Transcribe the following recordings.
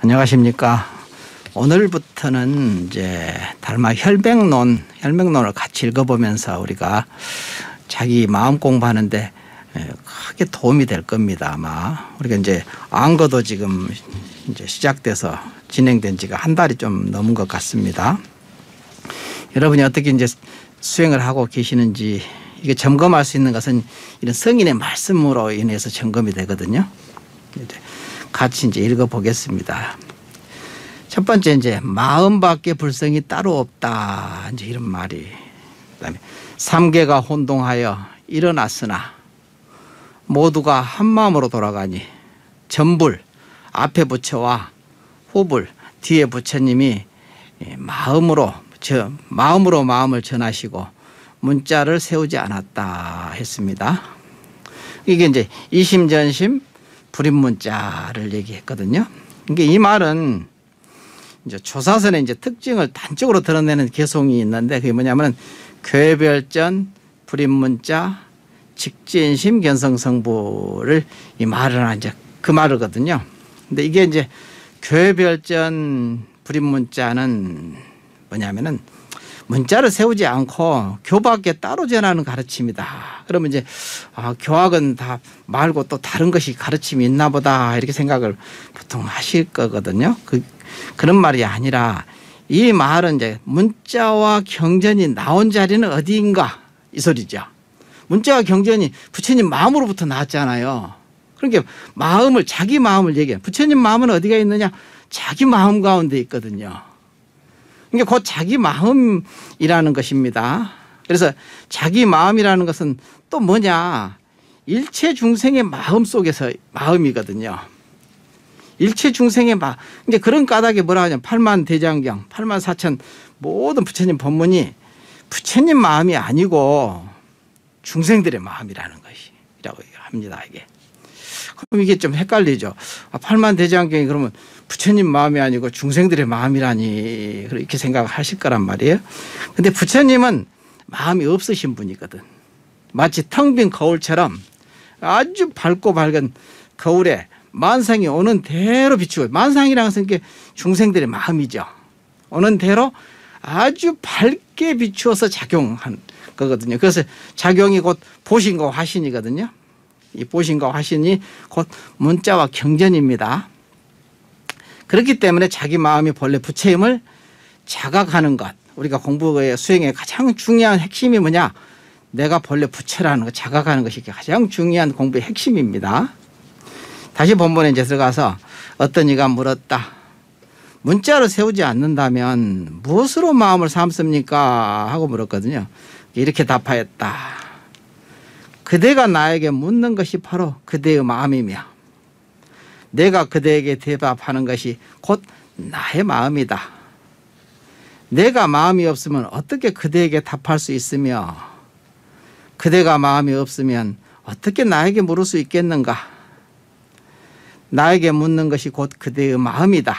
안녕하십니까. 오늘부터는 이제 달마 혈맥론을 같이 읽어보면서 우리가 자기 마음 공부하는데 크게 도움이 될 겁니다. 아마 우리가 이제 안거도 지금 이제 시작돼서 진행된 지가 한 달이 좀 넘은 것 같습니다. 여러분이 어떻게 이제 수행을 하고 계시는지 이게 점검할 수 있는 것은 이런 성인의 말씀으로 인해서 점검이 되거든요. 같이 이제 읽어보겠습니다. 첫 번째 이제 마음밖에 불성이 따로 없다. 이제 이런 말이. 그다음에 삼계가 혼동하여 일어났으나 모두가 한 마음으로 돌아가니 전불 앞에 부처와 후불 뒤에 부처님이 마음으로 마음을 전하시고 문자를 세우지 않았다 했습니다. 이게 이제 이심전심 불입문자를 얘기했거든요. 이게 이 말은 이제 조사선의 이제 특징을 단적으로 드러내는 개송이 있는데 그게 뭐냐면 괴별전 불입문자 직진심 견성성부를 이 말을 이제 그 말이거든요. 근데 이게 이제 괴별전 불입문자는 뭐냐면은 문자를 세우지 않고 교밖에 따로 전하는 가르침이다. 그러면 이제 교학은 다 말고 또 다른 것이 가르침이 있나 보다 이렇게 생각을 보통 하실 거거든요. 그런 말이 아니라 이 말은 이제 문자와 경전이 나온 자리는 어디인가 이 소리죠. 문자와 경전이 부처님 마음으로부터 나왔잖아요. 그러니까 자기 마음을 얘기해. 부처님 마음은 어디가 있느냐? 자기 마음 가운데 있거든요. 그러니까 곧 자기 마음이라는 것입니다. 그래서 자기 마음이라는 것은 또 뭐냐? 일체 중생의 마음 속에서 마음이거든요. 일체 중생의 마음. 이제 그런 까닭에 뭐라 하냐? 팔만대장경, 84,000 모든 부처님 법문이 부처님 마음이 아니고 중생들의 마음이라는 것이라고 합니다. 이게. 그럼 이게 좀 헷갈리죠. 팔만대장경이 그러면 부처님 마음이 아니고 중생들의 마음이라니 이렇게 생각하실 거란 말이에요. 근데 부처님은 마음이 없으신 분이거든. 마치 텅 빈 거울처럼 아주 밝고 밝은 거울에 만상이 오는 대로 비추고, 만상이라는 것은 이게 중생들의 마음이죠. 오는 대로 아주 밝게 비추어서 작용한 거거든요. 그래서 작용이 곧 보신과 화신이거든요. 이 보신과 화신이 곧 문자와 경전입니다. 그렇기 때문에 자기 마음이 본래 부처임을 자각하는 것. 우리가 공부의 수행의 가장 중요한 핵심이 뭐냐? 내가 본래 부처라는 거 자각하는 것이 가장 중요한 공부의 핵심입니다. 다시 본문에 이제 들어가서 어떤 이가 물었다. 문자를 세우지 않는다면 무엇으로 마음을 삼습니까? 하고 물었거든요. 이렇게 답하였다. 그대가 나에게 묻는 것이 바로 그대의 마음이며 내가 그대에게 대답하는 것이 곧 나의 마음이다. 내가 마음이 없으면 어떻게 그대에게 답할 수 있으며 그대가 마음이 없으면 어떻게 나에게 물을 수 있겠는가? 나에게 묻는 것이 곧 그대의 마음이다.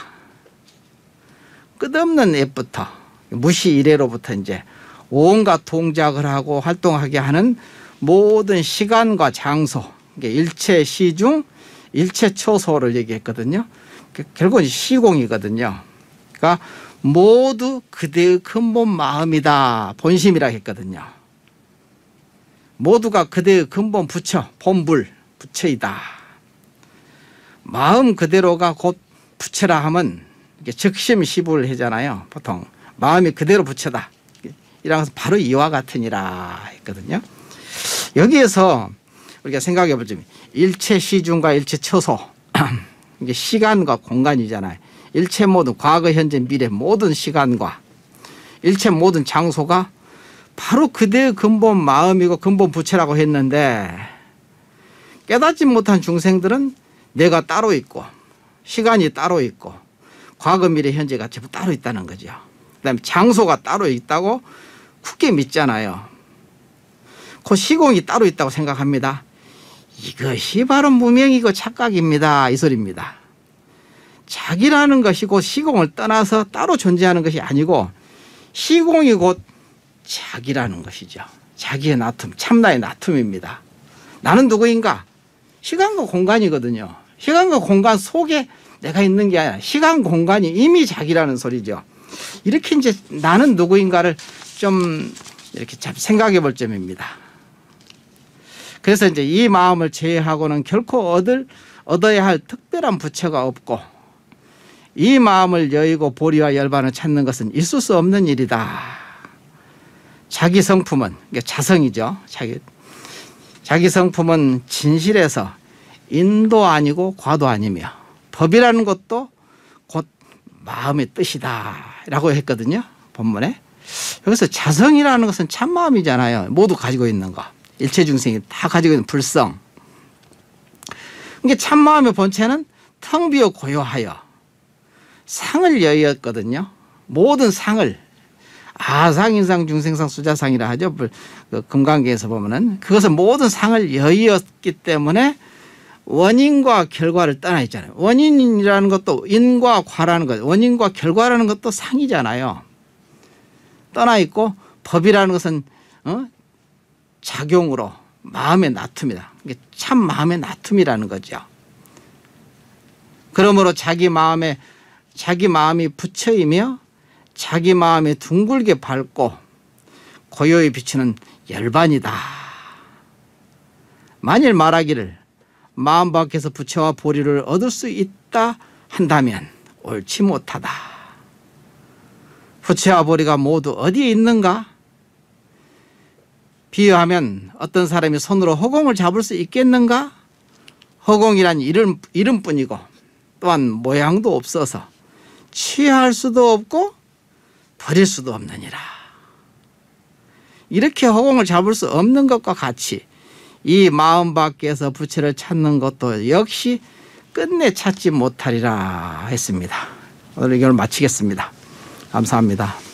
끝없는 앱부터 무시 이래로부터 이제 온갖 동작을 하고 활동하게 하는 모든 시간과 장소, 일체 시중, 일체 초소를 얘기했거든요. 결국은 시공이거든요. 그러니까 모두 그대의 근본 마음이다. 본심이라고 했거든요. 모두가 그대의 근본 부처, 본불, 부처이다. 마음 그대로가 곧 부처라 하면 즉심시불 하잖아요. 보통 마음이 그대로 부처다. 이라면서 바로 이와 같으니라 했거든요. 여기에서 우리가 생각해 보자면 일체 시중과 일체 처소 이게 시간과 공간이잖아요. 일체 모든 과거 현재 미래 모든 시간과 일체 모든 장소가 바로 그대의 근본 마음이고 근본 부처라고 했는데 깨닫지 못한 중생들은 내가 따로 있고 시간이 따로 있고 과거 미래 현재가 전부 따로 있다는 거죠. 그다음에 장소가 따로 있다고 굳게 믿잖아요. 그 시공이 따로 있다고 생각합니다. 이것이 바로 무명이고 착각입니다. 이 소리입니다. 자기라는 것이 곧 시공을 떠나서 따로 존재하는 것이 아니고 시공이 곧 자기라는 것이죠. 자기의 나툼, 참나의 나툼입니다. 나는 누구인가? 시간과 공간이거든요. 시간과 공간 속에 내가 있는 게 아니라 시간 공간이 이미 자기라는 소리죠. 이렇게 이제 나는 누구인가를 좀 이렇게 잘 생각해 볼 점입니다. 그래서 이제 이 마음을 제외하고는 결코 얻어야 할 특별한 부처가 없고 이 마음을 여의고 보리와 열반을 찾는 것은 있을 수 없는 일이다. 자기 성품은 자성이죠. 자기 성품은 진실에서 인도 아니고 과도 아니며 법이라는 것도 곧 마음의 뜻이다 라고 했거든요. 본문에. 여기서 자성이라는 것은 참마음이잖아요. 모두 가지고 있는 거. 일체 중생이 다 가지고 있는 불성. 그러니까 참마음의 본체는 텅 비어 고요하여 상을 여의었거든요. 모든 상을 아상인상 중생상 수자상이라 하죠. 그 금강계에서 보면은 그것은 모든 상을 여의었기 때문에 원인과 결과를 떠나 있잖아요. 원인이라는 것도 인과 과라는 것, 원인과 결과라는 것도 상이잖아요. 떠나 있고 법이라는 것은 작용으로 마음의 나툼이다. 이게 참 마음의 나툼이라는 거죠. 그러므로 자기 마음이 부처이며 자기 마음이 둥글게 밝고 고요히 비추는 열반이다. 만일 말하기를 마음 밖에서 부처와 보리를 얻을 수 있다 한다면 옳지 못하다. 부처와 보리가 모두 어디에 있는가? 비유하면 어떤 사람이 손으로 허공을 잡을 수 있겠는가? 허공이란 이름뿐이고 또한 모양도 없어서 취할 수도 없고 버릴 수도 없느니라. 이렇게 허공을 잡을 수 없는 것과 같이 이 마음 밖에서 부처를 찾는 것도 역시 끝내 찾지 못하리라 했습니다. 오늘 의견을 마치겠습니다. 감사합니다.